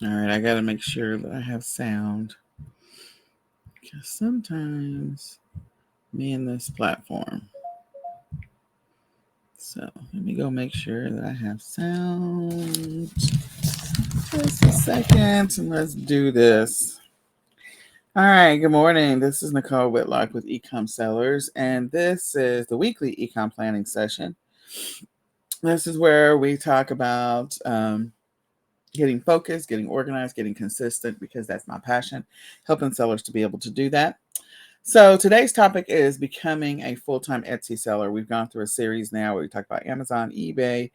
All right, I got to make sure that I have sound because sometimes me and this platform. So let me go make sure that I have sound. Just a second, and let's do this. All right, good morning. This is Nicole Whitlock with eCom Sellers, and this is the weekly eCom planning session. This is where we talk about getting focused, getting organized, getting consistent, because that's my passion, helping sellers to be able to do that. So today's topic is becoming a full-time Etsy seller. We've gone through a series now where we talk about Amazon, eBay,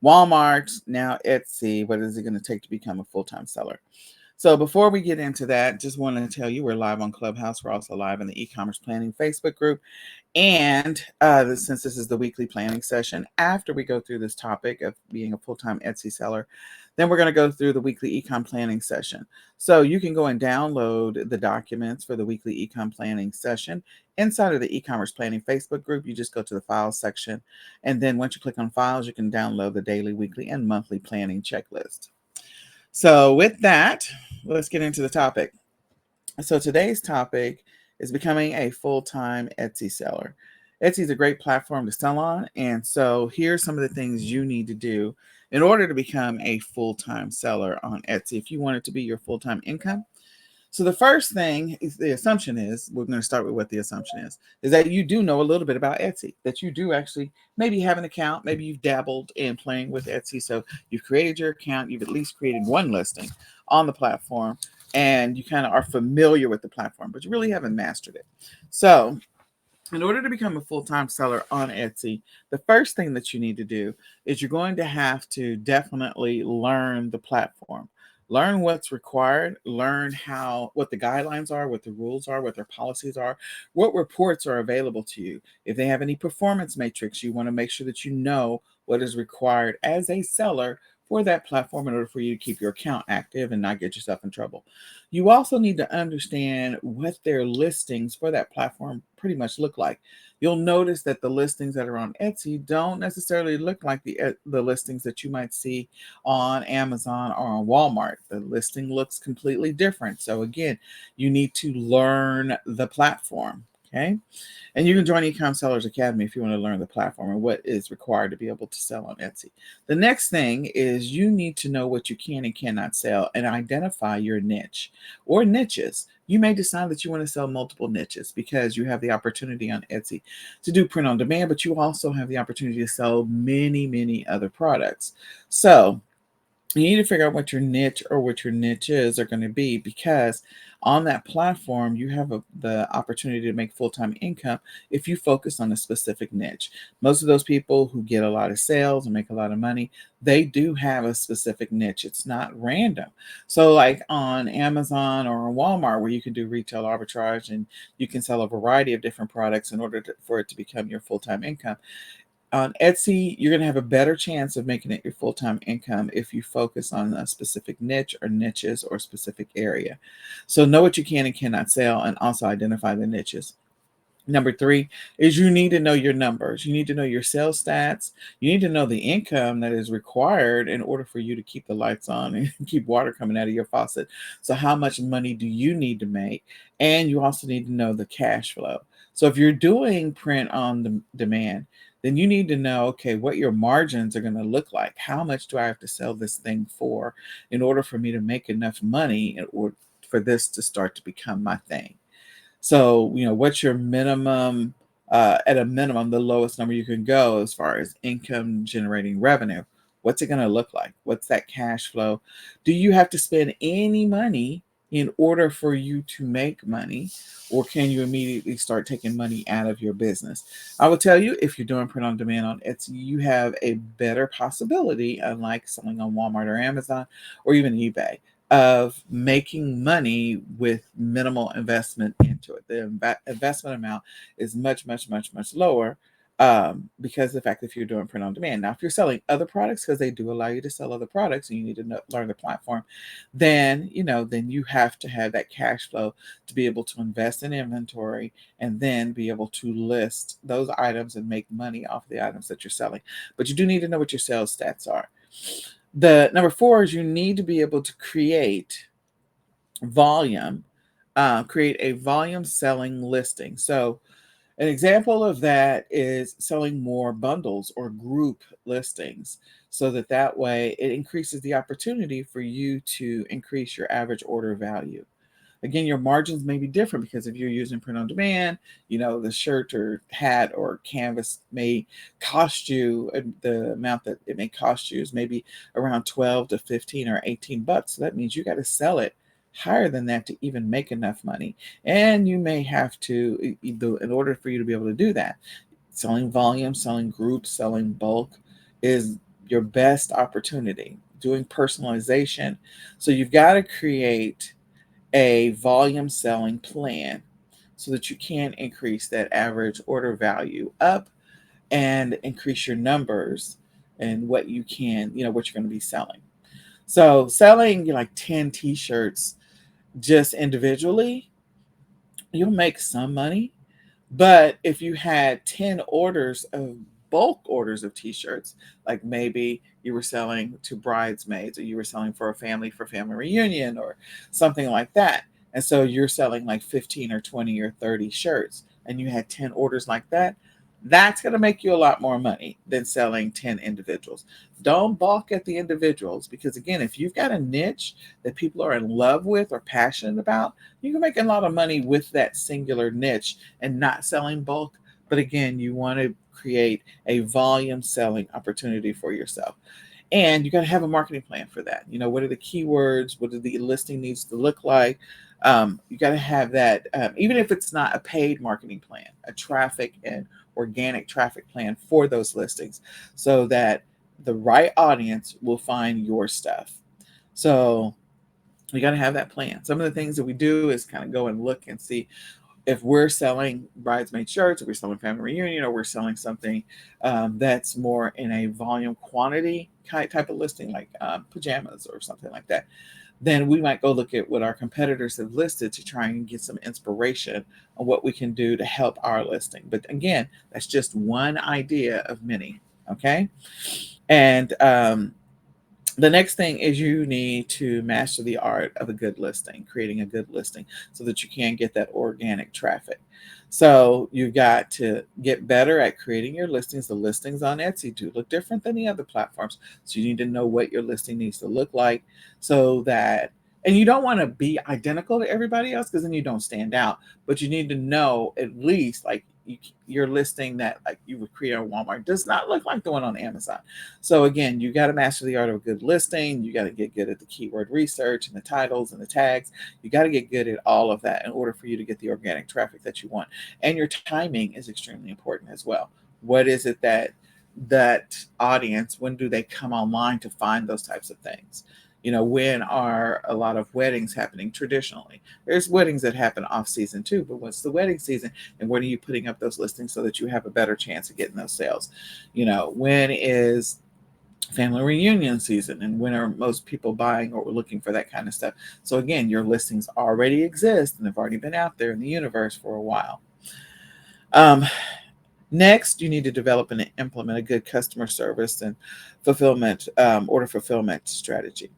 Walmart, now Etsy. What is it going to take to become a full-time seller? So before we get into that, just want to tell you we're live on Clubhouse. We're also live in the e-commerce planning Facebook group. And since this is the weekly planning session, after we go through this topic of being a full-time Etsy seller, then we're going to go through the weekly ecom planning session. So you can go and download the documents for the weekly ecom planning session inside of the e-commerce planning Facebook group. You just go to the files section. And then once you click on files, you can download the daily, weekly, and monthly planning checklist. So with that, let's get into the topic. So today's topic is becoming a full-time Etsy seller. Etsy is a great platform to sell on, and so here's some of the things you need to do in order to become a full-time seller on Etsy if you want it to be your full-time income. So the first thing is the assumption is, we're going to start with what the assumption is that you do know a little bit about Etsy, that you do actually maybe have an account, maybe you've dabbled in playing with Etsy. So you've created your account, you've at least created one listing on the platform, and you kind of are familiar with the platform, but you really haven't mastered it. So in order to become a full-time seller on Etsy, the first thing that you need to do is you're going to have to definitely learn the platform. Learn what's required, learn what the guidelines are, what the rules are, what their policies are, what reports are available to you. If they have any performance matrix, you want to make sure that you know what is required as a seller for that platform in order for you to keep your account active and not get yourself in trouble. You also need to understand what their listings for that platform pretty much look like. You'll notice that the listings that are on Etsy don't necessarily look like the listings that you might see on Amazon or on Walmart. The listing looks completely different. So again, you need to learn the platform. Okay. And you can join Ecom Sellers Academy if you want to learn the platform and what is required to be able to sell on Etsy. The next thing is you need to know what you can and cannot sell and identify your niche or niches. You may decide that you want to sell multiple niches because you have the opportunity on Etsy to do print on demand, but you also have the opportunity to sell many, many other products. So you need to figure out what your niche or what your niches are going to be, because on that platform you have the opportunity to make full-time income if you focus on a specific niche. Most of those people who get a lot of sales and make a lot of money, they do have a specific niche. It's not random. So like on Amazon or on Walmart, where you can do retail arbitrage and you can sell a variety of different products in order for it to become your full-time income. On Etsy, you're going to have a better chance of making it your full-time income if you focus on a specific niche or niches or specific area. So know what you can and cannot sell, and also identify the niches. Number three is you need to know your numbers. You need to know your sales stats. You need to know the income that is required in order for you to keep the lights on and keep water coming out of your faucet. So how much money do you need to make? And you also need to know the cash flow. So if you're doing print on demand, then you need to know, okay, what your margins are going to look like. How much do I have to sell this thing for in order for me to make enough money in order for this to start to become my thing? So, what's your minimum, at a minimum, the lowest number you can go as far as income generating revenue? What's it going to look like? What's that cash flow? Do you have to spend any money in order for you to make money, or can you immediately start taking money out of your business? I will tell you, if you're doing print on demand on Etsy, you have a better possibility, unlike selling on Walmart or Amazon or even eBay, of making money with minimal investment into it. The investment amount is much, much, much, much lower, because of the fact that if you're doing print on demand. Now, if you're selling other products, because they do allow you to sell other products and you need to learn the platform, then you have to have that cash flow to be able to invest in inventory and then be able to list those items and make money off the items that you're selling. But you do need to know what your sales stats are. The number 4 is you need to be able to create volume, create a volume selling listing. So an example of that is selling more bundles or group listings, so that way it increases the opportunity for you to increase your average order value. Again, your margins may be different because if you're using print on demand, the shirt or hat or canvas may cost you the amount that it may cost you is maybe around 12 to 15 or 18 bucks. So that means you got to sell it higher than that to even make enough money. And you may have to, in order for you to be able to do that, selling volume, selling groups, selling bulk is your best opportunity. Doing personalization. So you've got to create a volume selling plan so that you can increase that average order value up and increase your numbers and what you can, what you're going to be selling. So selling like 10 t-shirts just individually, you'll make some money. But if you had 10 orders of bulk orders of t-shirts, like maybe you were selling to bridesmaids or you were selling for a family for family reunion or something like that. And so you're selling like 15 or 20 or 30 shirts and you had 10 orders like that, that's going to make you a lot more money than selling 10 individuals. Don't balk at the individuals because, again, if you've got a niche that people are in love with or passionate about, you can make a lot of money with that singular niche and not selling bulk. But again, you want to create a volume selling opportunity for yourself. And you got to have a marketing plan for that. What are the keywords? What do the listing needs to look like? You got to have that, even if it's not a paid marketing plan, a traffic and organic traffic plan for those listings so that the right audience will find your stuff. So you got to have that plan. Some of the things that we do is kind of go and look and see if we're selling bridesmaid shirts, if we're selling family reunion, or we're selling something that's more in a volume quantity type of listing, like pajamas or something like that, then we might go look at what our competitors have listed to try and get some inspiration on what we can do to help our listing. But again, that's just one idea of many. Okay. And the next thing is you need to master the art of a good listing, creating a good listing so that you can get that organic traffic. So you've got to get better at creating your listings. The listings on Etsy do look different than the other platforms. So you need to know what your listing needs to look like so that, and you don't want to be identical to everybody else because then you don't stand out, but you need to know at least like your listing that like you would create on Walmart does not look like the one on Amazon. So again, you got to master the art of a good listing. You got to get good at the keyword research and the titles and the tags. You got to get good at all of that in order for you to get the organic traffic that you want. And your timing is extremely important as well. What is it that audience, when do they come online to find those types of things? When are a lot of weddings happening traditionally? There's weddings that happen off season too, but what's the wedding season and when are you putting up those listings so that you have a better chance of getting those sales? When is family reunion season and when are most people buying or looking for that kind of stuff? So again, your listings already exist and have already been out there in the universe for a while. Next, you need to develop and implement a good customer service and fulfillment, order fulfillment strategy.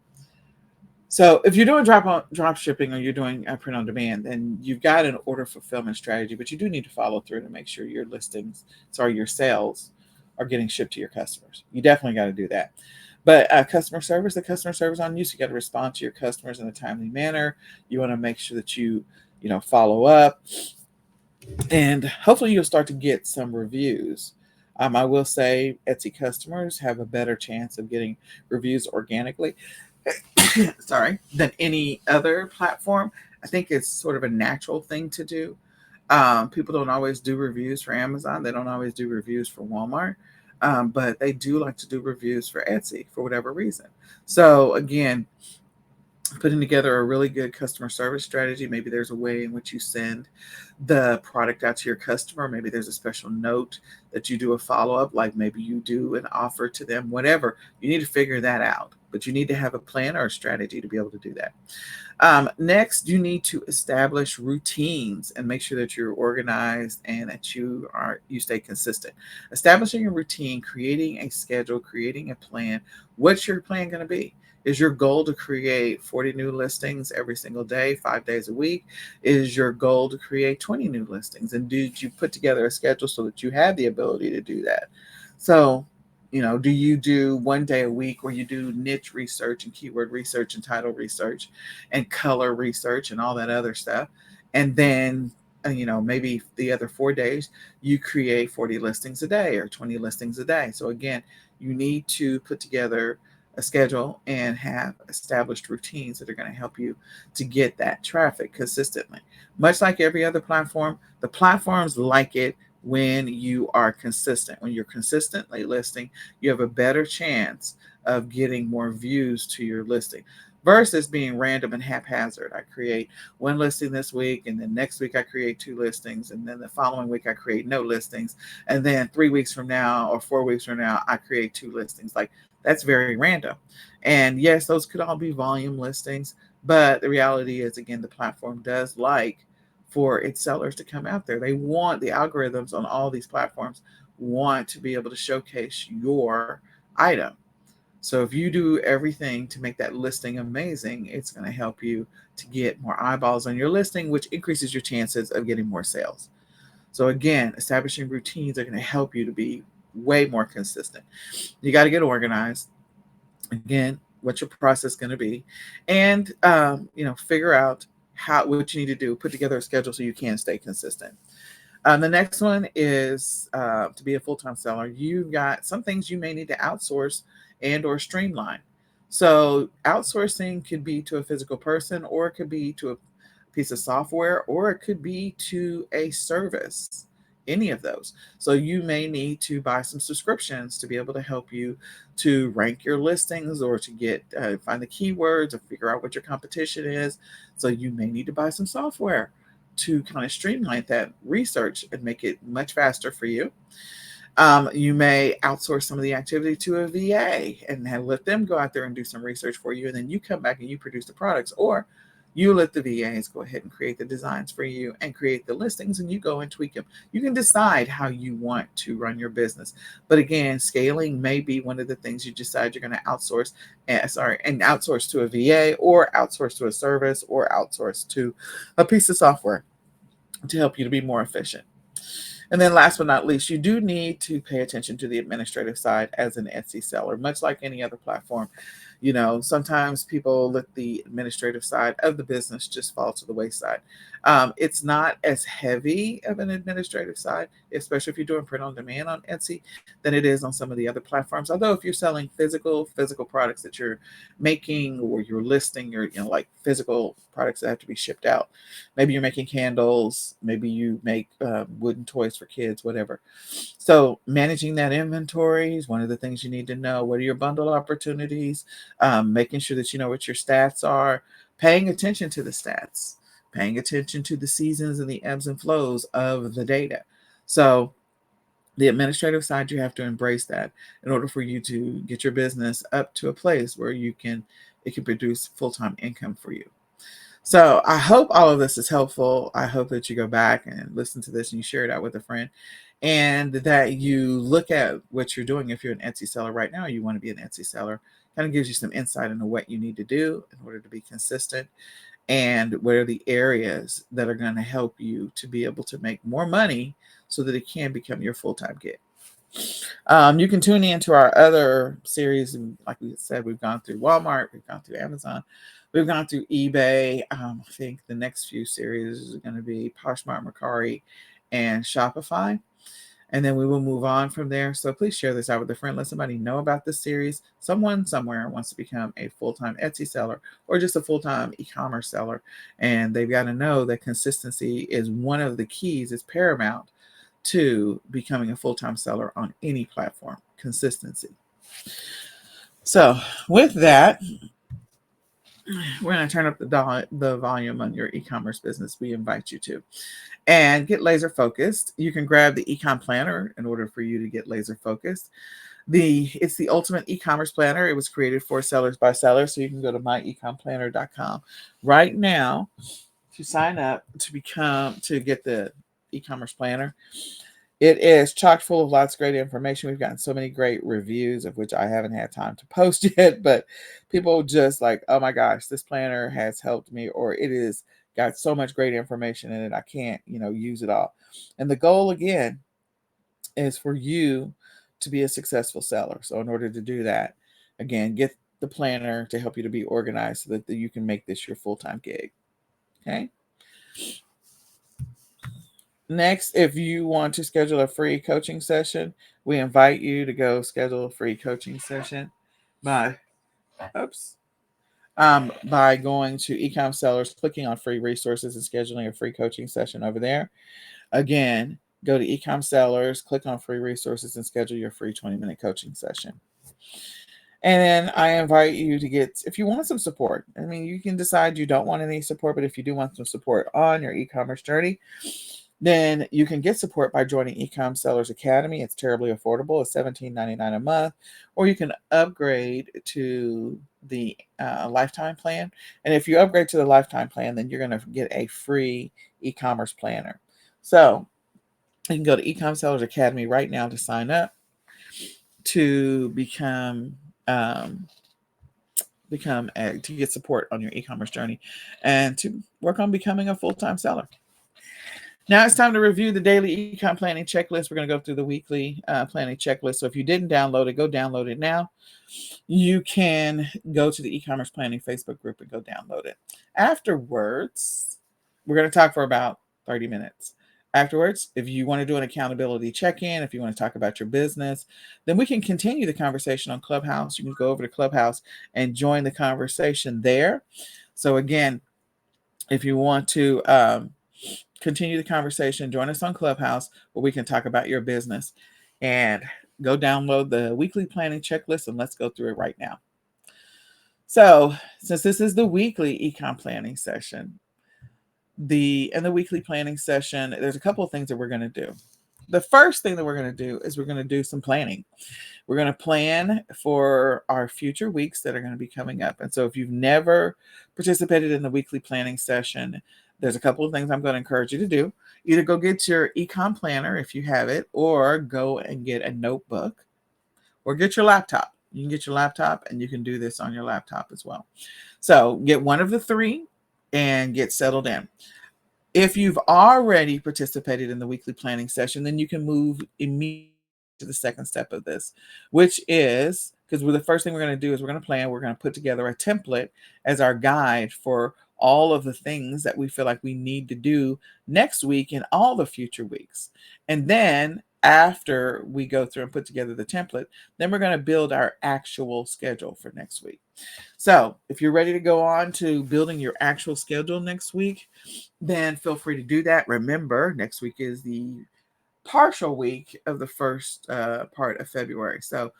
So if you're doing drop shipping or you're doing print on demand, then you've got an order fulfillment strategy, but you do need to follow through to make sure your sales are getting shipped to your customers. You definitely got to do that. But the customer service on you. So you got to respond to your customers in a timely manner. You want to make sure that you follow up, and hopefully you'll start to get some reviews. I will say Etsy customers have a better chance of getting reviews organically sorry, than any other platform. I think it's sort of a natural thing to do. People don't always do reviews for Amazon. They don't always do reviews for Walmart. But they do like to do reviews for Etsy for whatever reason. So again, putting together a really good customer service strategy. Maybe there's a way in which you send the product out to your customer. Maybe there's a special note that you do a follow-up, like maybe you do an offer to them, whatever. You need to figure that out, but you need to have a plan or a strategy to be able to do that. Next, you need to establish routines and make sure that you're organized and that you stay consistent. Establishing a routine, creating a schedule, creating a plan. What's your plan going to be? Is your goal to create 40 new listings every single day, 5 days a week? Is your goal to create 20 new listings? And did you put together a schedule so that you have the ability to do that? So, do you do 1 day a week where you do niche research and keyword research and title research and color research and all that other stuff? And then, maybe the other 4 days, you create 40 listings a day or 20 listings a day. So again, you need to put together a schedule and have established routines that are going to help you to get that traffic consistently. Much like every other platform, the platforms like it when you are consistent. When you're consistently listing, you have a better chance of getting more views to your listing versus being random and haphazard. I create one listing this week, and then next week I create 2 listings, and then the following week I create no listings, and then 3 weeks from now or 4 weeks from now I create 2 listings. Like, that's very random. And yes, those could all be volume listings, but the reality is, again, the platform does like for its sellers to come out there. They want the algorithms on all these platforms want to be able to showcase your item. So if you do everything to make that listing amazing, it's going to help you to get more eyeballs on your listing, which increases your chances of getting more sales. So again, establishing routines are going to help you to be way more consistent. You got to get organized. Again, what's your process going to be? And, figure out what you need to do, put together a schedule so you can stay consistent. The next one is to be a full-time seller. You've got some things you may need to outsource and or streamline. So outsourcing could be to a physical person, or it could be to a piece of software, or it could be to a service, any of those. So you may need to buy some subscriptions to be able to help you to rank your listings or to get find the keywords or figure out what your competition is. So you may need to buy some software to kind of streamline that research and make it much faster for you. You may outsource some of the activity to a VA and let them go out there and do some research for you, and then you come back and you produce the products, or you let the VAs go ahead and create the designs for you and create the listings, and you go and tweak them. You can decide how you want to run your business. But again, scaling may be one of the things you decide you're going to outsource, and outsource to a VA, or outsource to a service, or outsource to a piece of software to help you to be more efficient. And then last but not least, you do need to pay attention to the administrative side as an Etsy seller, much like any other platform. Sometimes people let the administrative side of the business just fall to the wayside. It's not as heavy of an administrative side, especially if you're doing print on demand on Etsy, than it is on some of the other platforms. Although if you're selling physical products that you're making or you're listing, or like physical products that have to be shipped out. Maybe you're making candles, maybe you make wooden toys for kids, whatever. So managing that inventory is one of the things you need to know. What are your bundle opportunities? Making sure that you know what your stats are, paying attention to the stats, paying attention to the seasons and the ebbs and flows of the data. So the administrative side, you have to embrace that in order for you to get your business up to a place where it can produce full-time income for you. So I hope all of this is helpful. I hope that you go back and listen to this and you share it out with a friend, and that you look at what you're doing. If you're an Etsy seller right now, you want to be an Etsy seller, kind of gives you some insight into what you need to do in order to be consistent, and what are the areas that are going to help you to be able to make more money so that it can become your full-time gig. You can tune in to our other series. Like we said, we've gone through Walmart, we've gone through Amazon, we've gone through eBay. I think the next few series are going to be Poshmark, Mercari, and Shopify. And then we will move on from there. So please share this out with a friend. Let somebody know about this series. Someone somewhere wants to become a full-time Etsy seller or just a full-time e-commerce seller. And they've got to know that consistency is one of the keys, it's paramount to becoming a full-time seller on any platform. Consistency. So with that, we're going to turn up the volume on your e-commerce business. We invite you to. And get laser focused. You can grab the eCom planner in order for you to get laser focused. It's the ultimate e-commerce planner. It was created for sellers by sellers. So you can go to myecomplanner.com right now to sign up to get the e-commerce planner. It is chock full of lots of great information. We've gotten so many great reviews, of which I haven't had time to post yet, but people just like, oh my gosh, this planner has helped me, or it is got so much great information in it. I can't, use it all. And the goal again is for you to be a successful seller. So in order to do that, again, get the planner to help you to be organized so that you can make this your full-time gig. Okay. Next, if you want to schedule a free coaching session, we invite you to go schedule a free coaching session by by going to eCom Sellers, clicking on free resources and scheduling a free coaching session over there. Again, go to eCom Sellers, click on free resources and schedule your free 20-minute coaching session. And then I invite you to if you want some support, I mean, you can decide you don't want any support, but if you do want some support on your e-commerce journey, then you can get support by joining eCom Sellers Academy. It's terribly affordable. It's $17.99 a month. Or you can upgrade to the lifetime plan. And if you upgrade to the lifetime plan, then you're going to get a free e-commerce planner. So you can go to eCom Sellers Academy right now to sign up to to get support on your e-commerce journey and to work on becoming a full-time seller. Now it's time to review the daily eCom planning checklist. We're going to go through the weekly planning checklist. So if you didn't download it, go download it now. You can go to the e-commerce planning Facebook group and go download it. Afterwards, we're going to talk for about 30 minutes. Afterwards, if you want to do an accountability check-in, if you want to talk about your business, then we can continue the conversation on Clubhouse. You can go over to Clubhouse and join the conversation there. So again, if you want to continue the conversation, join us on Clubhouse where we can talk about your business, and go download the weekly planning checklist and let's go through it right now. So since this is the weekly ecom planning session, the weekly planning session, there's a couple of things that we're going to do. The first thing that we're going to do is we're going to do some planning. We're going to plan for our future weeks that are going to be coming up. And so if you've never participated in the weekly planning session, there's a couple of things I'm going to encourage you to do. Either go get your ecom planner if you have it, or go and get a notebook, or get your laptop. You can get your laptop and you can do this on your laptop as well. So get one of the three and get settled in. If you've already participated in the weekly planning session, then you can move immediately to the second step of this, which is, because the first thing we're going to do is we're going to plan, we're going to put together a template as our guide for all of the things that we feel like we need to do next week and all the future weeks. And then after we go through and put together the template, then we're going to build our actual schedule for next week. So if you're ready to go on to building your actual schedule next week, then feel free to do that. Remember, next week is the partial week of the first part of February. So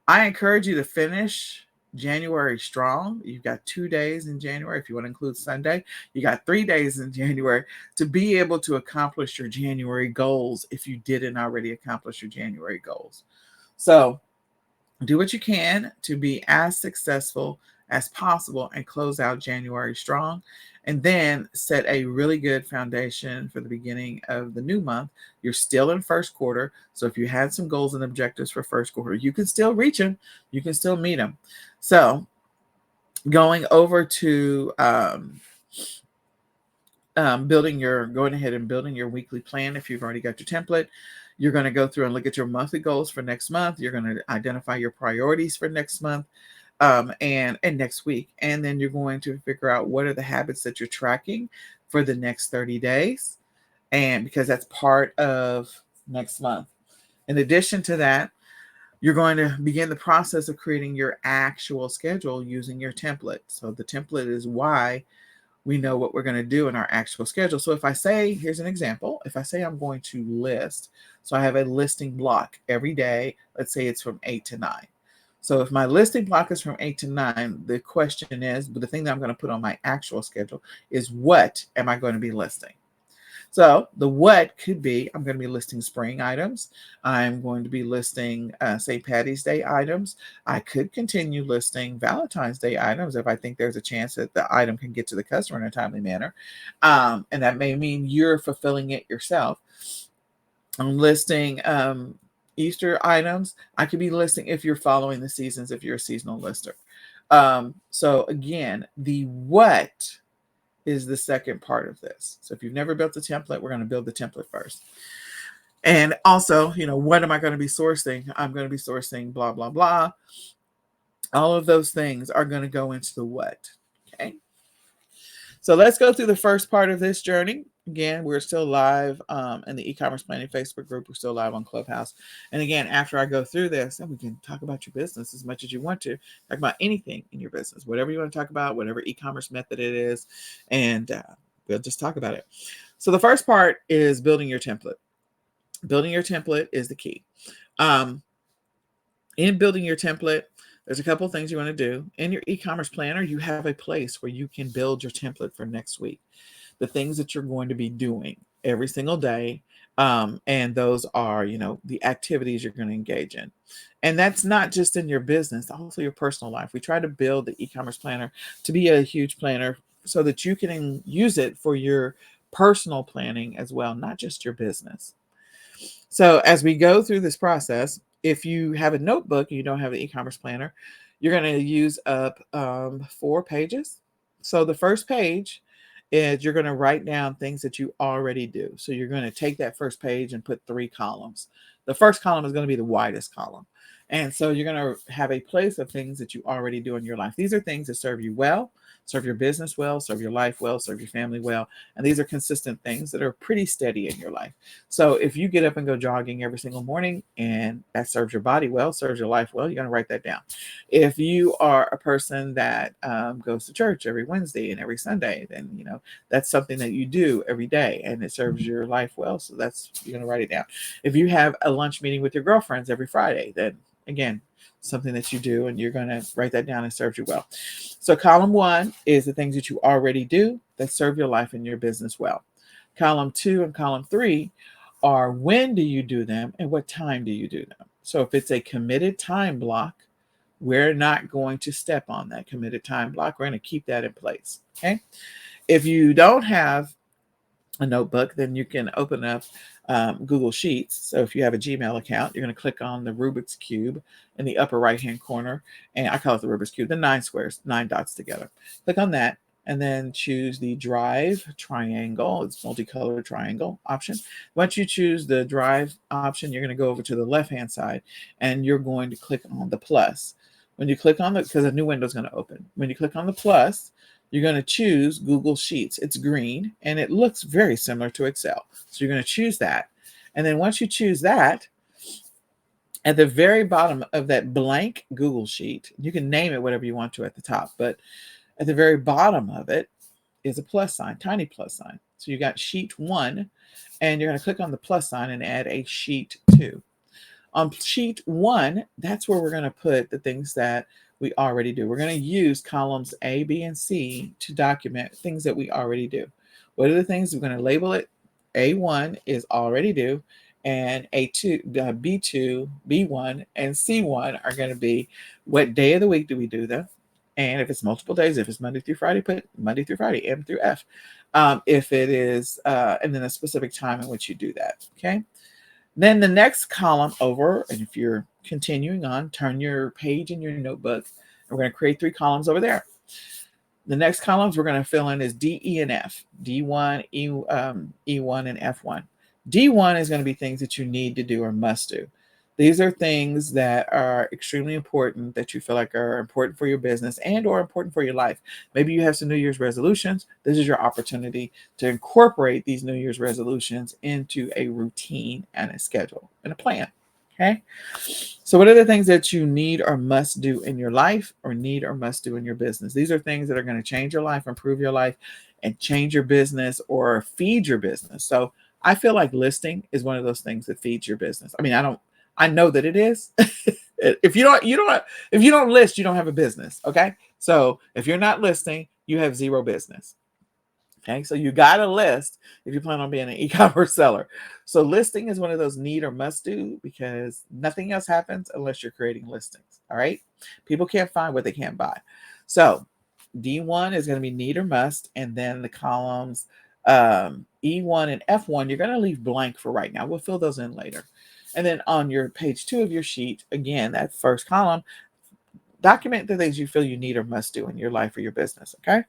I encourage you to finish January strong. You've got 2 days in January. If you want to include Sunday, you got 3 days in January to be able to accomplish your January goals if you didn't already accomplish your January goals. So do what you can to be as successful as possible and close out January strong, and then set a really good foundation for the beginning of the new month. You're still in first quarter, so if you had some goals and objectives for first quarter, you can still reach them, you can still meet them. So going over to going ahead and building your weekly plan. If you've already got your template, you're going to go through and look at your monthly goals for next month. You're going to identify your priorities for next month and next week. And then you're going to figure out what are the habits that you're tracking for the next 30 days. And because that's part of next month. In addition to that, you're going to begin the process of creating your actual schedule using your template. So the template is why we know what we're going to do in our actual schedule. So if I say, here's an example, if I say I'm going to list, so I have a listing block every day, let's say it's from 8 to 9. So if my listing block is from 8 to 9, the question is, but the thing that I'm going to put on my actual schedule is, what am I going to be listing? So the what could be, I'm going to be listing spring items. I'm going to be listing St. Patty's Day items. I could continue listing Valentine's Day items if I think there's a chance that the item can get to the customer in a timely manner. And that may mean you're fulfilling it yourself. I'm listing Easter items. I could be listing if you're following the seasons, if you're a seasonal lister. So again, the what is the second part of this. So if you've never built a template, we're going to build the template first. And also, what am I going to be sourcing? I'm going to be sourcing blah, blah, blah. All of those things are going to go into the what. Okay. So let's go through the first part of this journey. Again, we're still live in the e-commerce planning Facebook group. We're still live on Clubhouse. And again, after I go through this, and we can talk about your business as much as you want to, talk about anything in your business, whatever you want to talk about, whatever e-commerce method it is, and we'll just talk about it. So the first part is building your template. Building your template is the key. In building your template, there's a couple of things you want to do. In your e-commerce planner, you have a place where you can build your template for next week. The things that you're going to be doing every single day. And those are, the activities you're going to engage in. And that's not just in your business, also your personal life. We try to build the e-commerce planner to be a huge planner so that you can use it for your personal planning as well, not just your business. So as we go through this process, if you have a notebook and you don't have an e-commerce planner, you're going to use up 4 pages. So the first page is you're going to write down things that you already do. So you're going to take that first page and put 3 columns. The first column is going to be the widest column. And so you're going to have a place of things that you already do in your life. These are things that serve you well, serve your business well, serve your life well, serve your family well. And these are consistent things that are pretty steady in your life. So if you get up and go jogging every single morning and that serves your body well, serves your life well, you're going to write that down. If you are a person that goes to church every Wednesday and every Sunday, then, that's something that you do every day and it serves your life well. So you're going to write it down. If you have a lunch meeting with your girlfriends every Friday, then again, something that you do and you're going to write that down and serves you well. So column 1 is the things that you already do that serve your life and your business well. Column 2 and column 3 are when do you do them and what time do you do them. So if it's a committed time block, we're not going to step on that committed time block. We're going to keep that in place. Okay. If you don't have a notebook, then you can open up Google Sheets. So if you have a Gmail account, you're going to click on the Rubik's Cube in the upper right-hand corner. And I call it the Rubik's Cube, the 9 squares, 9 dots together. Click on that and then choose the drive triangle. It's multicolored triangle option. Once you choose the drive option, you're going to go over to the left-hand side and you're going to click on the plus. When you click on because a new window is going to open. When you click on the plus, you're going to choose Google Sheets. It's green and it looks very similar to Excel. So you're going to choose that. And then once you choose that, at the very bottom of that blank Google Sheet, you can name it whatever you want to at the top, but at the very bottom of it is a plus sign, tiny plus sign. So you got sheet 1 and you're going to click on the plus sign and add a sheet 2. On sheet 1, that's where we're going to put the things that we already do. We're going to use columns A, B, and C to document things that we already do. What are the things we're going to label it? A1 is already do, and A2, B2, B1, and C1 are going to be what day of the week do we do them? And if it's multiple days, if it's Monday through Friday, put Monday through Friday, M through F. If it is, and then a specific time in which you do that, okay? Then the next column over, and if you're continuing on, turn your page in your notebook. And we're going to create 3 columns over there. The next columns we're going to fill in is D, E, and F. D1, E1, and F1. D1 is going to be things that you need to do or must do. These are things that are extremely important that you feel like are important for your business and or important for your life. Maybe you have some New Year's resolutions. This is your opportunity to incorporate these New Year's resolutions into a routine and a schedule and a plan. Okay. So what are the things that you need or must do in your life or need or must do in your business? These are things that are going to change your life, improve your life, and change your business or feed your business. So I feel like listing is one of those things that feeds your business. I mean, I know that it is. If you don't list, you don't have a business. Okay. So if you're not listing, you have zero business. Okay, so you got to list if you plan on being an e-commerce seller. So listing is one of those need or must do because nothing else happens unless you're creating listings. All right, people can't find what they can't buy. So D1 is going to be need or must, and then the columns E1 and F1 you're going to leave blank for right now. We'll fill those in later. And then on your page 2 of your sheet, again, that first column, document the things you feel you need or must do in your life or your business. Okay.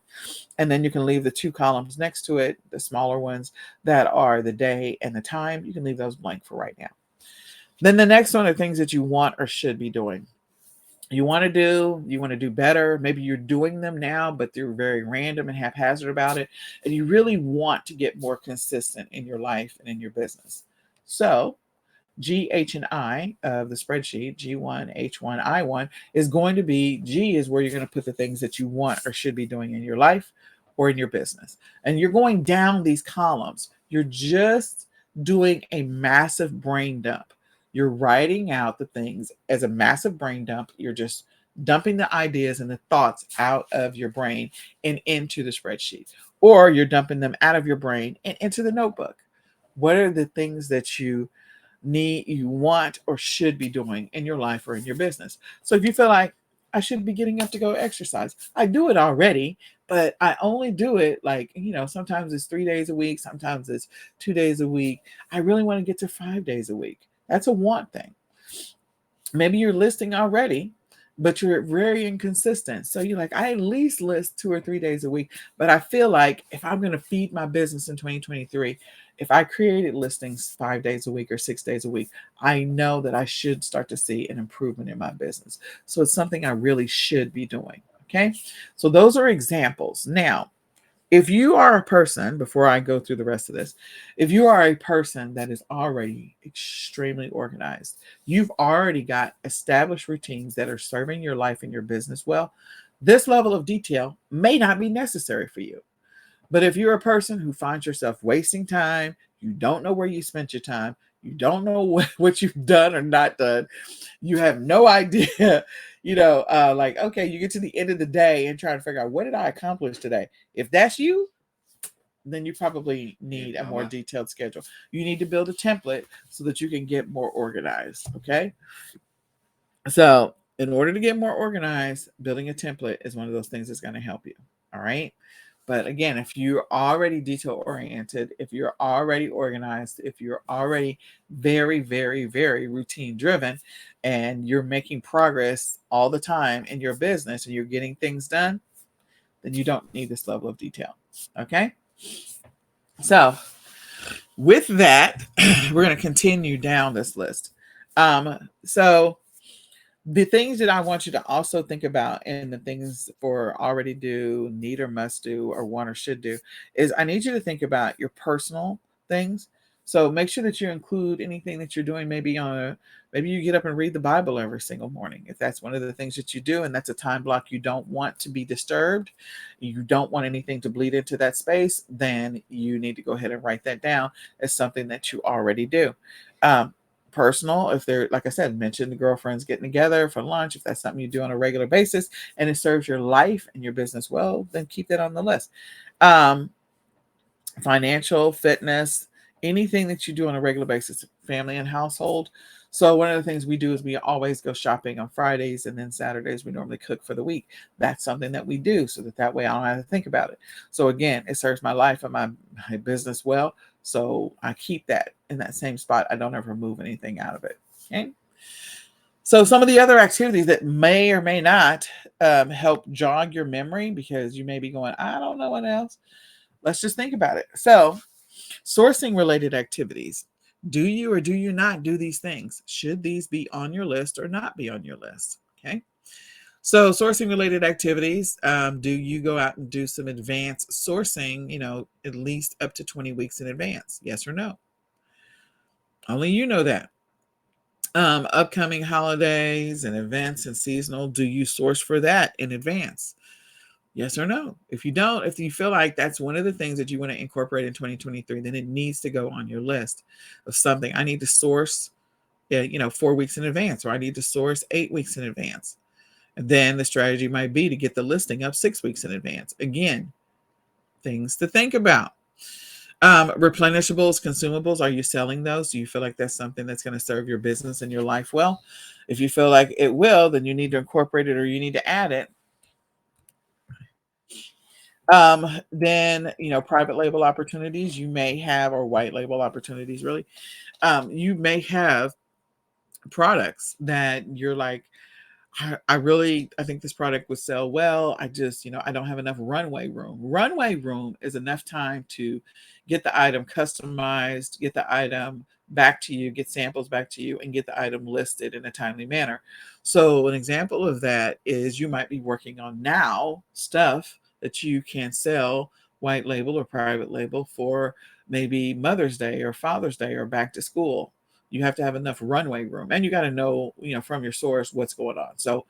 And then you can leave the 2 columns next to it, the smaller ones that are the day and the time. You can leave those blank for right now. Then the next one are things that you want or should be doing. You want to do better. Maybe you're doing them now, but they're very random and haphazard about it. And you really want to get more consistent in your life and in your business. So G, H, and I of the spreadsheet, G1, H1, I1, is going to be G is where you're going to put the things that you want or should be doing in your life or in your business. And you're going down these columns. You're just doing a massive brain dump. You're writing out the things as a massive brain dump. You're just dumping the ideas and the thoughts out of your brain and into the spreadsheet. Or you're dumping them out of your brain and into the notebook. What are the things that you want, or should be doing in your life or in your business? So if you feel like I should be getting up to go exercise, I do it already, but I only do it like, sometimes it's 3 days a week, sometimes it's 2 days a week. I really want to get to 5 days a week. That's a want thing. Maybe you're listing already, but you're very inconsistent. So you're like, I at least list 2 or 3 days a week, but I feel like if I'm going to feed my business in 2023, if I created listings 5 days a week or 6 days a week, I know that I should start to see an improvement in my business. So it's something I really should be doing. Okay. So those are examples. Now, if you are a person, before I go through the rest of this, if you are a person that is already extremely organized, you've already got established routines that are serving your life and your business well, this level of detail may not be necessary for you. But if you're a person who finds yourself wasting time, you don't know where you spent your time, you don't know what you've done or not done, you have no idea, like, okay, you get to the end of the day and try to figure out, what did I accomplish today? If that's you, then you probably need a more detailed schedule. You need to build a template so that you can get more organized. Okay. So in order to get more organized, building a template is one of those things that's going to help you. All right. But again, if you're already detail oriented, if you're already organized, if you're already very, very, very routine driven, and you're making progress all the time in your business and you're getting things done, then you don't need this level of detail. Okay. So with that, we're going to continue down this list. So the things that I want you to also think about, and the things for already do, need or must do, or want or should do, is I need you to think about your personal things. So make sure that you include anything that you're doing. Maybe you get up and read the Bible every single morning. If that's one of the things that you do, and that's a time block you don't want to be disturbed, you don't want anything to bleed into that space, then you need to go ahead and write that down as something that you already do. Personal, if they're, like I said, mention the girlfriends getting together for lunch, if that's something you do on a regular basis and it serves your life and your business well, then keep that on the list. Financial, fitness, anything that you do on a regular basis, family and household. So one of the things we do is we always go shopping on Fridays, and then Saturdays we normally cook for the week. That's something that we do so that way I don't have to think about it. So again, it serves my life and my business well. So I keep that in that same spot. I don't ever move anything out of it. Okay. So some of the other activities that may or may not help jog your memory, because you may be going, I don't know what else. Let's just think about it. So sourcing related activities. Do you or do you not do these things? Should these be on your list or not be on your list? Okay. So sourcing related activities, do you go out and do some advanced sourcing, at least up to 20 weeks in advance? Yes or no? Only you know that. Upcoming holidays and events and seasonal, do you source for that in advance? Yes or no? If you don't, if you feel like that's one of the things that you want to incorporate in 2023, then it needs to go on your list of something. I need to source 4 weeks in advance, or I need to source 8 weeks in advance. And then the strategy might be to get the listing up 6 weeks in advance. Again, things to think about. Replenishables, consumables, are you selling those? Do you feel like that's something that's going to serve your business and your life well? If you feel like it will, then you need to incorporate it or you need to add it. Then, private label opportunities you may have, or white label opportunities, really. You may have products that you're like, I think this product would sell well. I don't have enough runway room. Runway room is enough time to get the item customized, get the item back to you, get samples back to you, and get the item listed in a timely manner. So an example of that is you might be working on now stuff that you can sell white label or private label for maybe Mother's Day or Father's Day or back to school. You have to have enough runway room, and you got to know, from your source what's going on. So,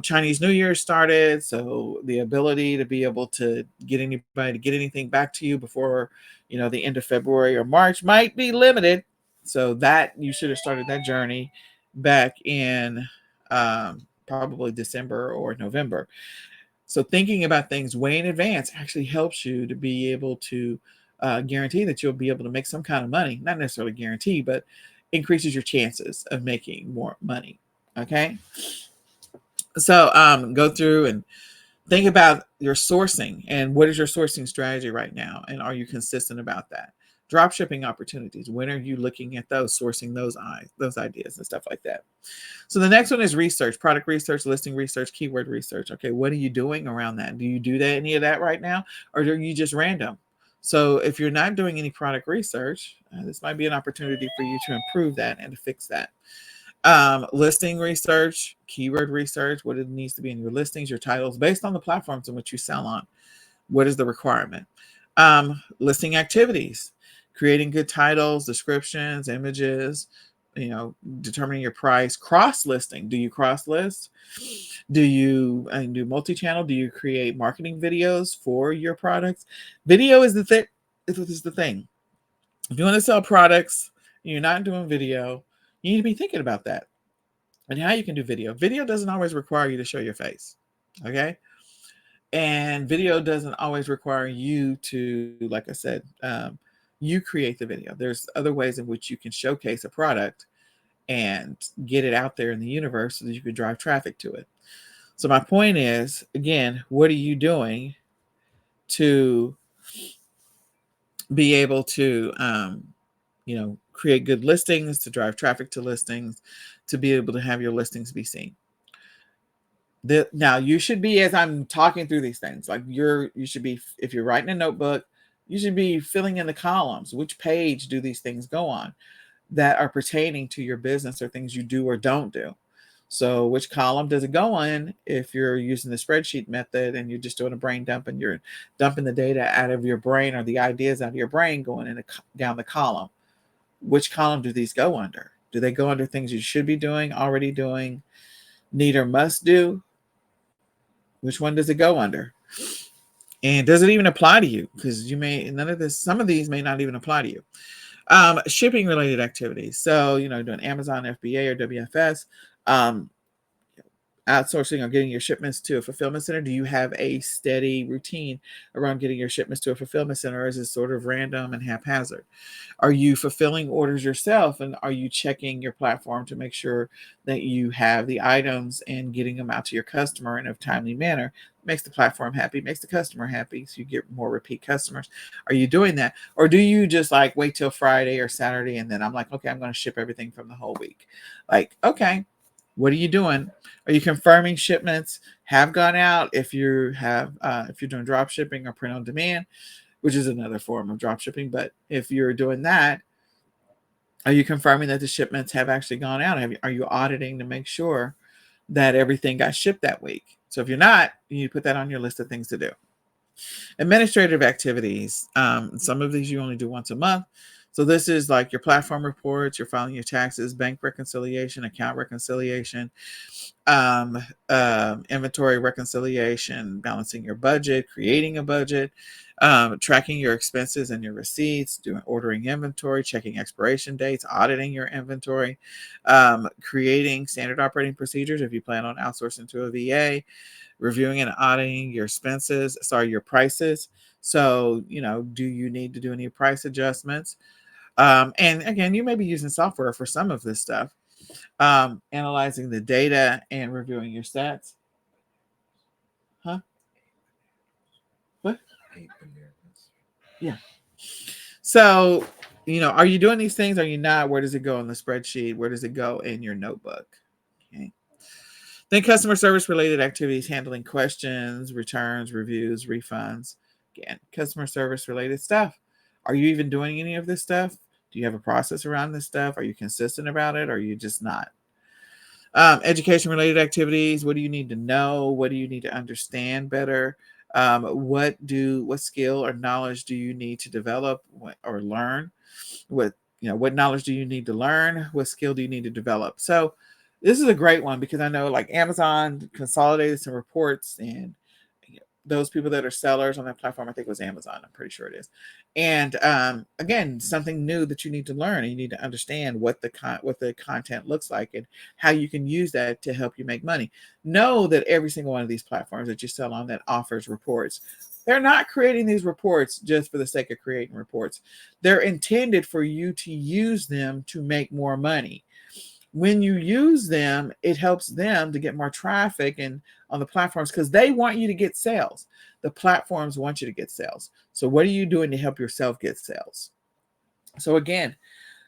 Chinese New Year started, so the ability to be able to get anybody to get anything back to you before, the end of February or March might be limited. So that you should have started that journey back in probably December or November. So thinking about things way in advance actually helps you to be able to guarantee that you'll be able to make some kind of money. Not necessarily guarantee, but increases your chances of making more money. Okay. So go through and think about your sourcing and what is your sourcing strategy right now? And are you consistent about that? Drop shipping opportunities. When are you looking at those, sourcing those ideas and stuff like that? So the next one is research, product research, listing research, keyword research. Okay, what are you doing around that? Do you do that any of that right now, or are you just random? So if you're not doing any product research, this might be an opportunity for you to improve that and to fix that. Listing research, keyword research, what it needs to be in your listings, your titles, based on the platforms in which you sell on. What is the requirement? Listing activities, creating good titles, descriptions, images, determining your price. Cross listing. Do you cross list? Do you do multi-channel? Do you create marketing videos for your products? Video is the thing. Is the thing. If you want to sell products, and you're not doing video, you need to be thinking about that and how you can do video. Video doesn't always require you to show your face. Okay. And video doesn't always require you to, like I said, you create the video. There's other ways in which you can showcase a product and get it out there in the universe so that you can drive traffic to it. So my point is, again, what are you doing to be able to, create good listings, to drive traffic to listings, to be able to have your listings be seen? Now you should be, as I'm talking through these things, like you should be, if you're writing a notebook, you should be filling in the columns. Which page do these things go on that are pertaining to your business or things you do or don't do? So which column does it go in if you're using the spreadsheet method and you're just doing a brain dump and you're dumping the data out of your brain or the ideas out of your brain going down the column? Which column do these go under? Do they go under things you should be doing, already doing, need or must do? Which one does it go under? And does it even apply to you? Because some of these may not even apply to you. Shipping related activities. So, doing Amazon FBA or WFS, outsourcing or getting your shipments to a fulfillment center. Do you have a steady routine around getting your shipments to a fulfillment center, or is it sort of random and haphazard? Are you fulfilling orders yourself, and are you checking your platform to make sure that you have the items and getting them out to your customer in a timely manner? Makes the platform happy, makes the customer happy, so you get more repeat customers. Are you doing that? Or do you just like wait till Friday or Saturday and then I'm like, okay, I'm going to ship everything from the whole week? Like, okay, what are you doing? Are you confirming shipments have gone out? If you're doing drop shipping or print on demand, which is another form of drop shipping, but if you're doing that, are you confirming that the shipments have actually gone out? Are you auditing to make sure that everything got shipped that week? So if you're not, you need to put that on your list of things to do. Administrative activities. Some of these you only do once a month. So this is like your platform reports, you're filing your taxes, bank reconciliation, account reconciliation, inventory reconciliation, balancing your budget, creating a budget, Tracking your expenses and your receipts, ordering inventory, checking expiration dates, auditing your inventory, creating standard operating procedures if you plan on outsourcing to a VA, reviewing and auditing your your prices. So, do you need to do any price adjustments? And again, you may be using software for some of this stuff. Analyzing the data and reviewing your stats. Huh? What? Yeah. So, are you doing these things? Are you not? Where does it go in the spreadsheet? Where does it go in your notebook? Okay. Then customer service related activities, handling questions, returns, reviews, refunds. Again, customer service related stuff. Are you even doing any of this stuff? Do you have a process around this stuff? Are you consistent about it? Or are you just not? Education related activities. What do you need to know? What do you need to understand better? What skill or knowledge do you need to develop or learn? What knowledge do you need to learn? What skill do you need to develop? So this is a great one because I know like Amazon consolidated some reports, and those people that are sellers on that platform, I think it was Amazon, I'm pretty sure it is. And again, something new that you need to learn, and you need to understand what the content looks like and how you can use that to help you make money. Know that every single one of these platforms that you sell on that offers reports, they're not creating these reports just for the sake of creating reports. They're intended for you to use them to make more money. When you use them, it helps them to get more traffic and on the platforms because they want you to get sales. The platforms want you to get sales. So what are you doing to help yourself get sales? So again,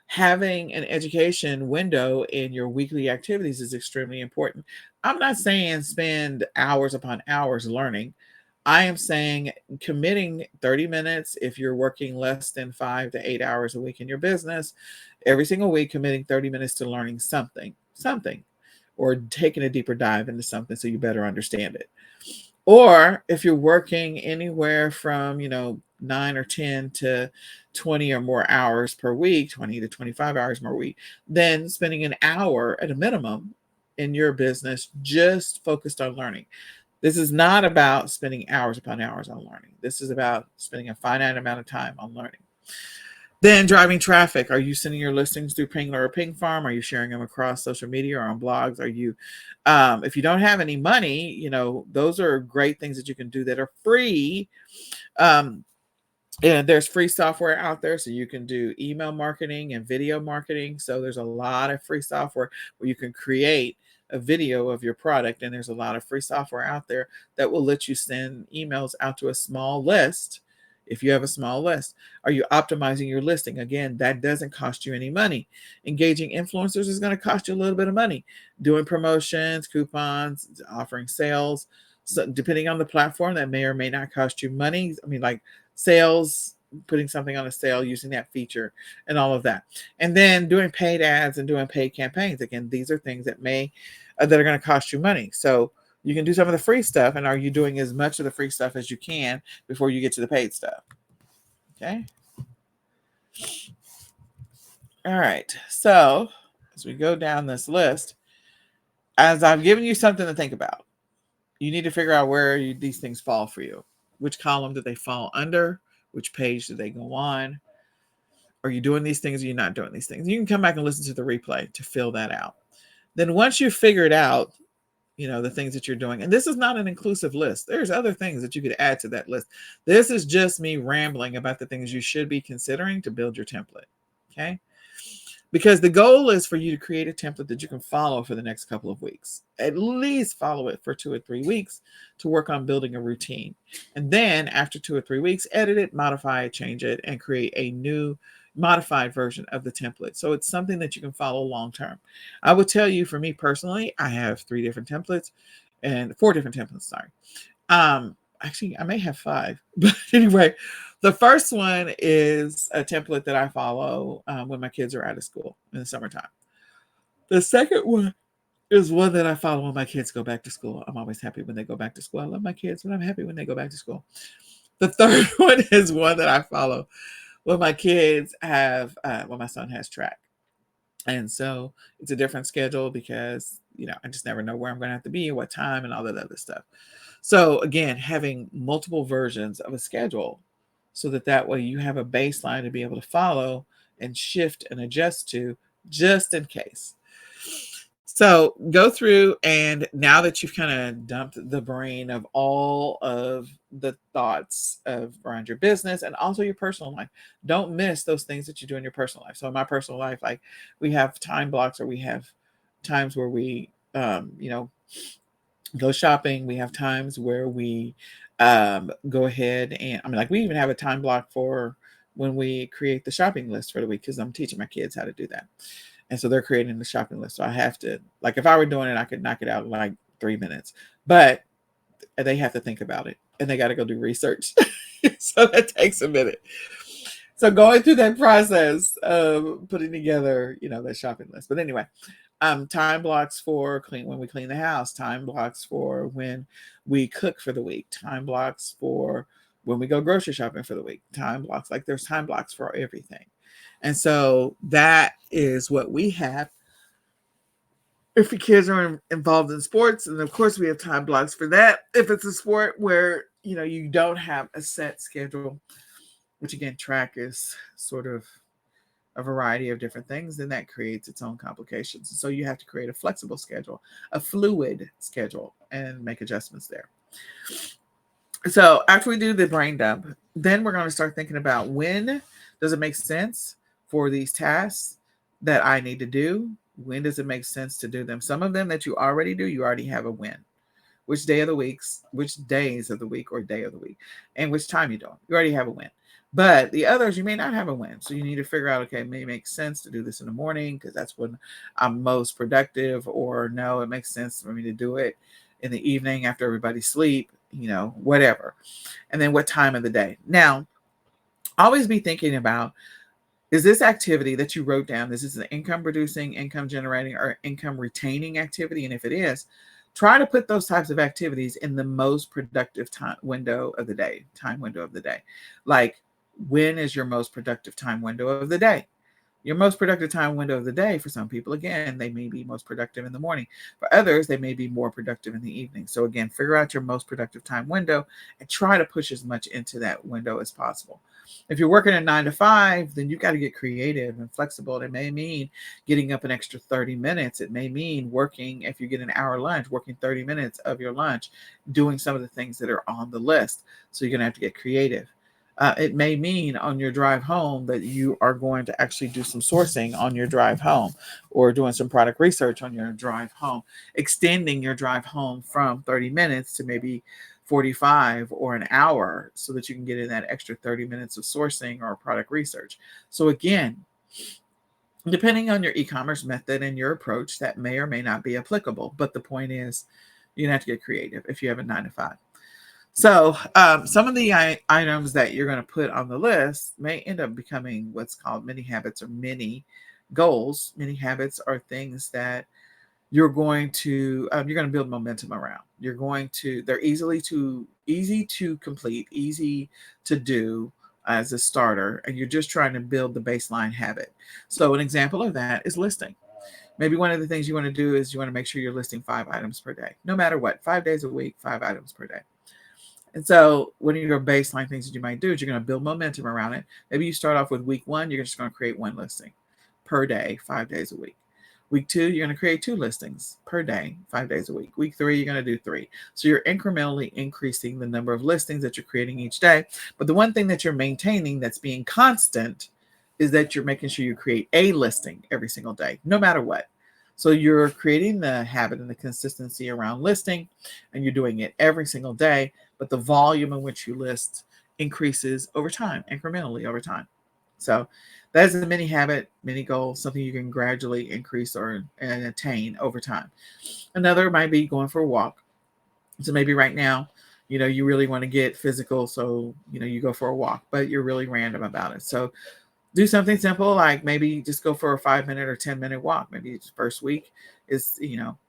having an education window in your weekly activities is extremely important. I'm not saying spend hours upon hours learning. I am saying committing 30 minutes if you're working less than 5 to 8 hours a week in your business, every single week, committing 30 minutes to learning something, or taking a deeper dive into something so you better understand it. Or if you're working anywhere from, 9 or 10 to 20 or more hours per week, 20 to 25 hours more a week, then spending an hour at a minimum in your business just focused on learning. This is not about spending hours upon hours on learning. This is about spending a finite amount of time on learning. Then driving traffic. Are you sending your listings through Pingler or Ping Farm? Are you sharing them across social media or on blogs? Are you, if you don't have any money, those are great things that you can do that are free. And there's free software out there, so you can do email marketing and video marketing. So there's a lot of free software where you can create a video of your product, and there's a lot of free software out there that will let you send emails out to a small list. If you have a small list, are you optimizing your listing? Again, that doesn't cost you any money. Engaging influencers is going to cost you a little bit of money. Doing promotions, coupons, offering sales. So depending on the platform, that may or may not cost you money. I mean, like sales, putting something on a sale, using that feature and all of that. And then doing paid ads and doing paid campaigns. Again, these are things that that are going to cost you money. So you can do some of the free stuff, and are you doing as much of the free stuff as you can before you get to the paid stuff? Okay. All right. So as we go down this list, as I've given you something to think about, you need to figure out where these things fall for you. Which column do they fall under? Which page do they go on? Are you doing these things or are you not doing these things? You can come back and listen to the replay to fill that out. Then once you've figured out, the things that you're doing, and this is not an inclusive list. There's other things that you could add to that list. This is just me rambling about the things you should be considering to build your template. Okay. Because the goal is for you to create a template that you can follow for the next couple of weeks. At least follow it for 2 or 3 weeks to work on building a routine. And then after 2 or 3 weeks, edit it, modify it, change it, and create a new modified version of the template. So it's something that you can follow long term. I would tell you, for me personally, I have 4 different templates, sorry. Actually, I may have 5, but anyway, the first one is a template that I follow when my kids are out of school in the summertime. The second one is one that I follow when my kids go back to school. I'm always happy when they go back to school. I love my kids, but I'm happy when they go back to school. The third one is one that I follow when my kids when my son has track. And so it's a different schedule because, I just never know where I'm going to have to be, what time, and all that other stuff. So again, having multiple versions of a schedule so that way you have a baseline to be able to follow and shift and adjust to, just in case. So go through, and now that you've kind of dumped the brain of all of the thoughts of around your business and also your personal life, don't miss those things that you do in your personal life. So in my personal life, like, we have time blocks, or we have times where we, go shopping. We have times where we go ahead and, like, we even have a time block for when we create the shopping list for the week, because I'm teaching my kids how to do that. And so they're creating the shopping list. So I have to, like, if I were doing it, I could knock it out in like 3 minutes. But they have to think about it, and they got to go do research. So that takes a minute. So going through that process of putting together, that shopping list. But anyway, time blocks for when we clean the house, time blocks for when we cook for the week, time blocks for when we go grocery shopping for the week, time blocks. Like, there's time blocks for everything. And so that is what we have. If your kids are involved in sports, and of course we have time blocks for that. If it's a sport where, you don't have a set schedule, which again, track is sort of a variety of different things, then that creates its own complications. So you have to create a flexible schedule, a fluid schedule, and make adjustments there. So after we do the brain dump, then we're going to start thinking about, when does it make sense for these tasks that I need to do? When does it make sense to do them? Some of them that you already do, you already have a win. Which day of the week, which days of the week or day of the week, and which time you do it. You already have a win. But the others, you may not have a win. So you need to figure out, okay, it may make sense to do this in the morning because that's when I'm most productive, or no, it makes sense for me to do it in the evening after everybody sleep, whatever. And then what time of the day. Now, always be thinking about, is this activity that you wrote down, is this an income producing, income generating, or income retaining activity? And if it is, try to put those types of activities in the most productive time window of the day. Like, when is your most productive time window of the day? Your most productive time window of the day, for some people, again, they may be most productive in the morning. For others, they may be more productive in the evening. So again, figure out your most productive time window and try to push as much into that window as possible. If you're working a 9 to 5, then you've got to get creative and flexible. It may mean getting up an extra 30 minutes. It may mean working, if you get an hour lunch, working 30 minutes of your lunch, doing some of the things that are on the list. So you're going to have to get creative. It may mean on your drive home that you are going to actually do some sourcing on your drive home, or doing some product research on your drive home, extending your drive home from 30 minutes to maybe 45 or an hour, so that you can get in that extra 30 minutes of sourcing or product research. So again, depending on your e-commerce method and your approach, that may or may not be applicable. But the point is, you have to get creative if you have a 9 to 5. So some of the items that you're going to put on the list may end up becoming what's called mini habits or mini goals. Mini habits are things that you're going to build momentum around. They're easy to complete, easy to do as a starter, and you're just trying to build the baseline habit. So an example of that is listing. Maybe one of the things you want to do is you want to make sure you're listing 5 items per day, no matter what, 5 days a week, 5 items per day. And so one of your baseline things that you might do is you're going to build momentum around it. Maybe you start off with week 1, you're just going to create 1 listing per day, 5 days a week. Week 2, you're going to create 2 listings per day, 5 days a week. Week 3, you're going to do 3. So you're incrementally increasing the number of listings that you're creating each day. But the one thing that you're maintaining that's being constant is that you're making sure you create a listing every single day, no matter what. So you're creating the habit and the consistency around listing, and you're doing it every single day, but the volume in which you list increases over time, incrementally over time. So that is a mini habit, mini goal, something you can gradually increase and attain over time. Another might be going for a walk. So maybe right now, you really want to get physical. So, you go for a walk, but you're really random about it. So do something simple, like maybe just go for a 5-minute or 10-minute walk. Maybe it's first week is,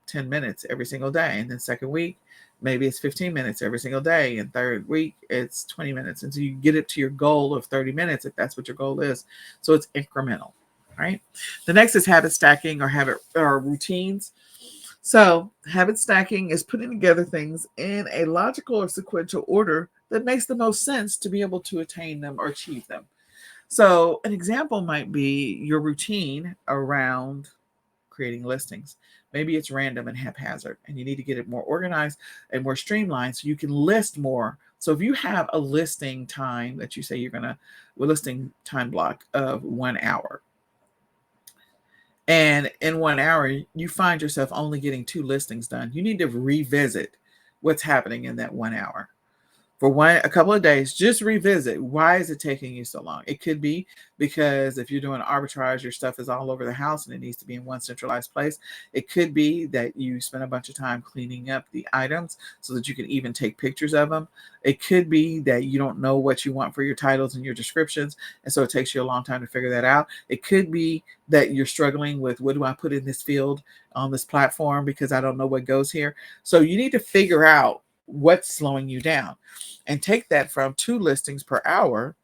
10 minutes every single day. And then second week, maybe it's 15 minutes every single day. And third week, it's 20 minutes. And so you get it to your goal of 30 minutes, if that's what your goal is. So it's incremental, right? The next is habit stacking or routines. So habit stacking is putting together things in a logical or sequential order that makes the most sense to be able to attain them or achieve them. So an example might be your routine around creating listings. Maybe it's random and haphazard, and you need to get it more organized and more streamlined so you can list more. So if you have a listing time that you say we're listing time block of 1 hour, and in 1 hour you find yourself only getting 2 listings done, you need to revisit what's happening in that 1 hour. For a couple of days, just revisit, why is it taking you so long? It could be because if you're doing arbitrage, your stuff is all over the house and it needs to be in one centralized place. It could be that you spend a bunch of time cleaning up the items so that you can even take pictures of them. It could be that you don't know what you want for your titles and your descriptions, and so it takes you a long time to figure that out. It could be that you're struggling with, what do I put in this field on this platform because I don't know what goes here. So you need to figure out what's slowing you down and take that from 2 listings per hour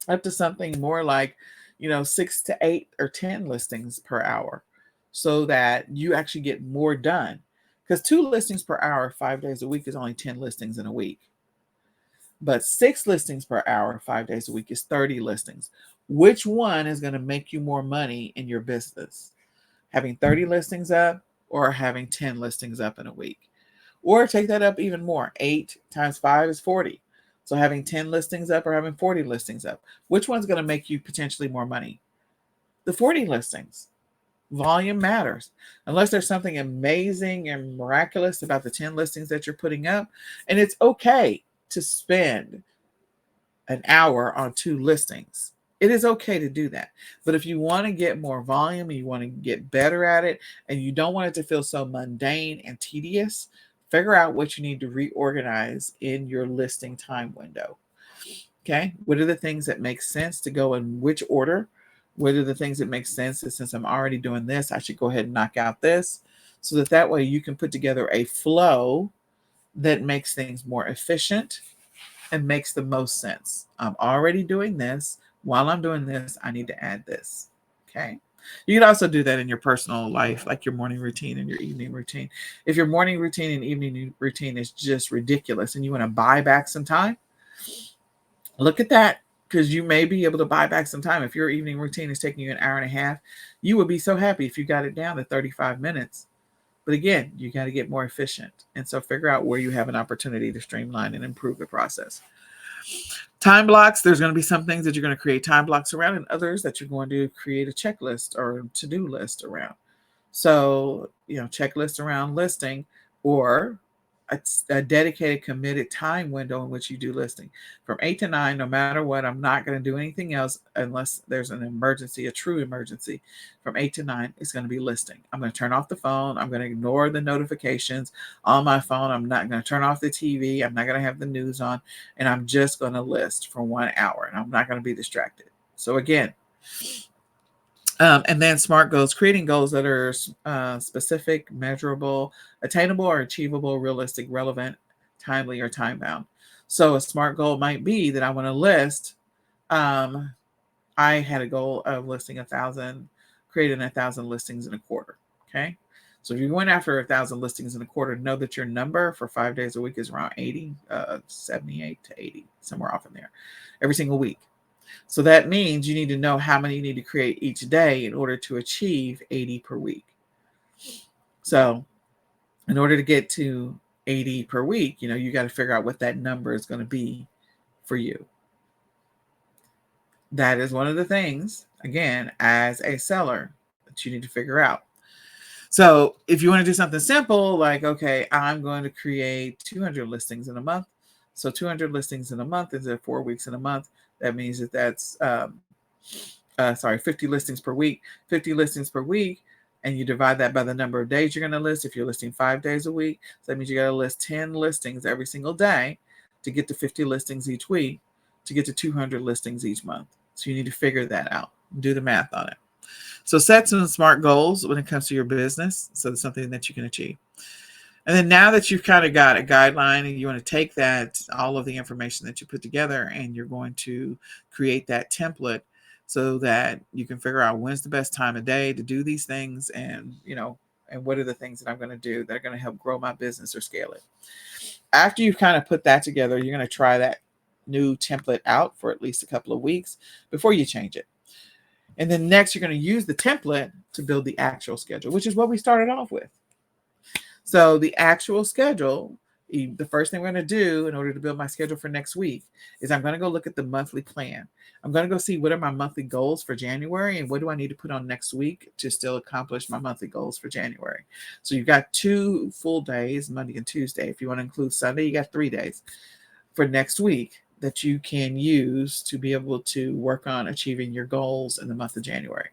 up to something more like, 6 to 8 or 10 listings per hour, so that you actually get more done. Because 2 listings per hour, 5 days a week, is only 10 listings in a week. But 6 listings per hour, 5 days a week, is 30 listings. Which one is going to make you more money in your business? Having 30 listings up or having 10 listings up in a week? Or take that up even more. 8 times 5 is 40. So having 10 listings up or having 40 listings up, which one's going to make you potentially more money? The 40 listings. Volume matters. Unless there's something amazing and miraculous about the 10 listings that you're putting up. And it's okay to spend an hour on 2 listings. It is okay to do that. But if you want to get more volume and you want to get better at it and you don't want it to feel so mundane and tedious, figure out what you need to reorganize in your listing time window. Okay. What are the things that make sense to go in which order? What are the things that make sense that, since I'm already doing this, I should go ahead and knock out this, so that way you can put together a flow that makes things more efficient and makes the most sense. I'm already doing this. While I'm doing this, I need to add this. Okay. You can also do that in your personal life, like your morning routine and your evening routine. If your morning routine and evening routine is just ridiculous and you want to buy back some time, look at that, because you may be able to buy back some time. If your evening routine is taking you an hour and a half, you would be so happy if you got it down to 35 minutes. But again, you got to get more efficient. And so figure out where you have an opportunity to streamline and improve the process. Time blocks, there's going to be some things that you're going to create time blocks around, and others that you're going to create a checklist or to-do list around. So, checklist around listing, or a dedicated, committed time window in which you do listing. From 8 to 9, no matter what, I'm not going to do anything else unless there's an emergency, a true emergency. From 8 to 9, it's going to be listing. I'm going to turn off the phone. I'm going to ignore the notifications on my phone. I'm not going to turn off the TV. I'm not going to have the news on. And I'm just going to list for 1 hour. And I'm not going to be distracted. So again, and then SMART goals, creating goals that are specific, measurable, attainable or achievable, realistic, relevant, timely, or time bound. So a SMART goal might be that I want to list. I had a goal of listing 1,000, creating 1,000 listings in a quarter. Okay. So if you're going after 1,000 listings in a quarter, know that your number for 5 days a week is around 80, 78 to 80, somewhere off in there, every single week. So that means you need to know how many you need to create each day in order to achieve 80 per week. So in order to get to 80 per week, you got to figure out what that number is going to be for you. That is one of the things, again, as a seller, that you need to figure out. So if you want to do something simple, like, okay, I'm going to create 200 listings in a month. So 200 listings in a month is 4 weeks in a month. That means that's 50 listings per week. 50 listings per week, and you divide that by the number of days you're going to list. If you're listing 5 days a week, so that means you got to list 10 listings every single day to get to 50 listings each week, to get to 200 listings each month. So you need to figure that out. Do the math on it. So set some SMART goals when it comes to your business, so it's something that you can achieve. And then now that you've kind of got a guideline and you want to take that, all of the information that you put together, and you're going to create that template so that you can figure out when's the best time of day to do these things, and and what are the things that I'm going to do that are going to help grow my business or scale it. After you've kind of put that together, you're going to try that new template out for at least a couple of weeks before you change it. And then next, you're going to use the template to build the actual schedule, which is what we started off with. So the actual schedule, the first thing we're going to do in order to build my schedule for next week is I'm going to go look at the monthly plan. I'm going to go see what are my monthly goals for January and what do I need to put on next week to still accomplish my monthly goals for January. So you've got 2 full days, Monday and Tuesday. If you want to include Sunday, you got 3 days for next week that you can use to be able to work on achieving your goals in the month of January.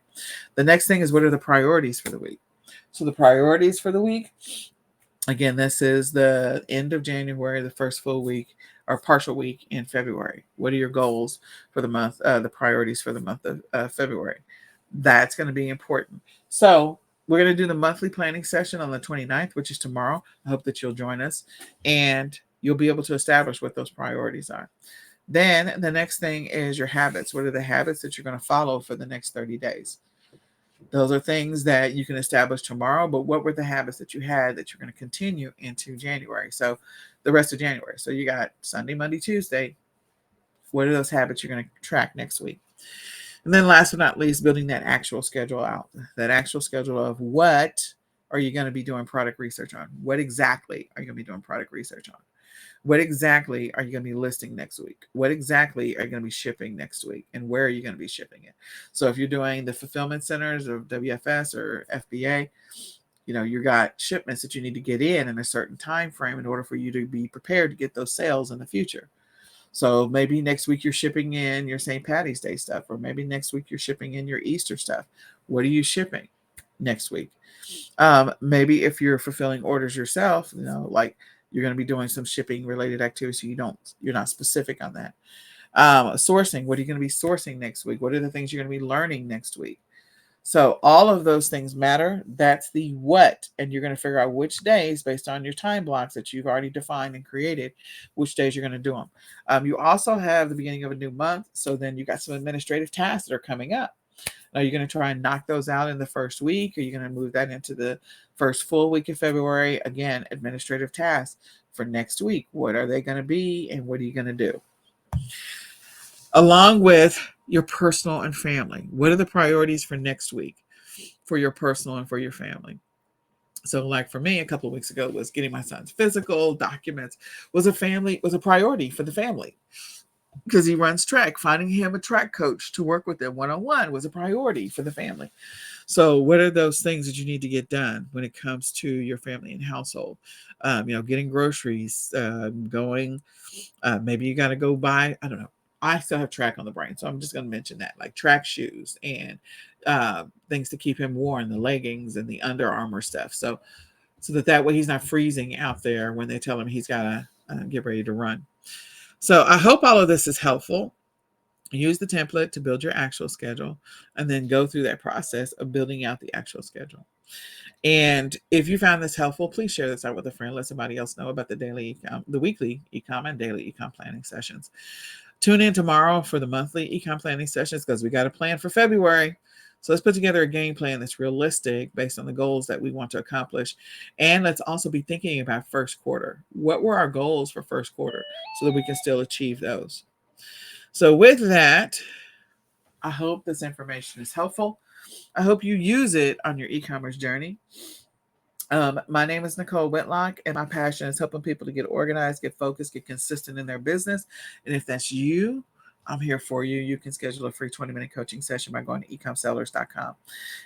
The next thing is what are the priorities for the week? So the priorities for the week, again, this is the end of January, the first full week or partial week in February. What are your goals for the month, the priorities for the month of February? That's going to be important. So we're going to do the monthly planning session on the 29th, which is tomorrow. I hope that you'll join us and you'll be able to establish what those priorities are. Then the next thing is your habits. What are the habits that you're going to follow for the next 30 days? Those are things that you can establish tomorrow, but what were the habits that you had that you're going to continue into January? So the rest of January. So you got Sunday, Monday, Tuesday. What are those habits you're going to track next week? And then last but not least, building that actual schedule out. That actual schedule of what are you going to be doing product research on? What exactly are you going to be doing product research on? What exactly are you going to be listing next week? What exactly are you going to be shipping next week? And where are you going to be shipping it? So if you're doing the fulfillment centers of WFS or FBA, you got shipments that you need to get in a certain time frame in order for you to be prepared to get those sales in the future. So maybe next week you're shipping in your St. Patty's Day stuff, or maybe next week you're shipping in your Easter stuff. What are you shipping next week? Maybe if you're fulfilling orders yourself, like you're going to be doing some shipping related activities, so you're not specific on that. Sourcing, what are you going to be sourcing next week? What are the things you're going to be learning next week? So all of those things matter. That's the what, and you're going to figure out which days based on your time blocks that you've already defined and created, which days you're going to do them. You also have the beginning of a new month, so then you got some administrative tasks that are coming up. Are you going to try and knock those out in the first week? Are you going to move that into the first full week of February? Again, administrative tasks for next week. What are they going to be and what are you going to do? Along with your personal and family. What are the priorities for next week for your personal and for your family? So like for me, a couple of weeks ago was getting my son's physical documents was a priority for the family. Because he runs track, finding him a track coach to work with them one-on-one was a priority for the family. So what are those things that you need to get done when it comes to your family and household? Getting groceries, going, maybe you got to go buy, I don't know. I still have track on the brain, so I'm just going to mention that, like track shoes and things to keep him warm, the leggings and the Under Armour stuff. So that way he's not freezing out there when they tell him he's got to get ready to run. So I hope all of this is helpful. Use the template to build your actual schedule and then go through that process of building out the actual schedule. And if you found this helpful, please share this out with a friend. Let somebody else know about the weekly eCom and daily eCom planning sessions. Tune in tomorrow for the monthly eCom planning sessions because we got a plan for February. So let's put together a game plan that's realistic based on the goals that we want to accomplish. And let's also be thinking about first quarter. What were our goals for first quarter so that we can still achieve those? So with that, I hope this information is helpful. I hope you use it on your e-commerce journey. My name is Nicole Whitlock, and my passion is helping people to get organized, get focused, get consistent in their business. And if that's you, I'm here for you. You can schedule a free 20-minute coaching session by going to ecomsellers.com.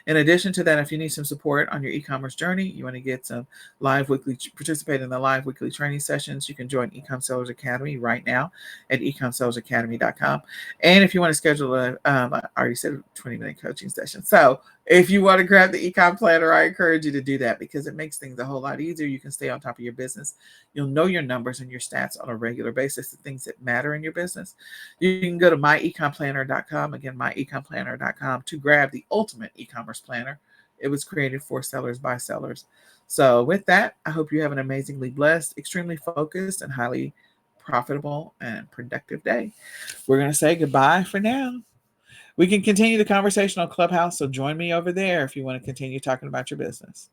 In addition to that, if you need some support on your e-commerce journey, you want to get some participate in the live weekly training sessions, you can join eCom Sellers Academy right now at ecomsellersacademy.com. And if you want to schedule I already said a 20-minute coaching session. So if you want to grab the eCom planner, I encourage you to do that because it makes things a whole lot easier. You can stay on top of your business. You'll know your numbers and your stats on a regular basis, the things that matter in your business. You can go to myecomplanner.com, again, myecomplanner.com, to grab the ultimate e-commerce planner. It was created for sellers by sellers. So with that, I hope you have an amazingly blessed, extremely focused, and highly profitable and productive day. We're going to say goodbye for now. We can continue the conversation on Clubhouse, so join me over there if you want to continue talking about your business.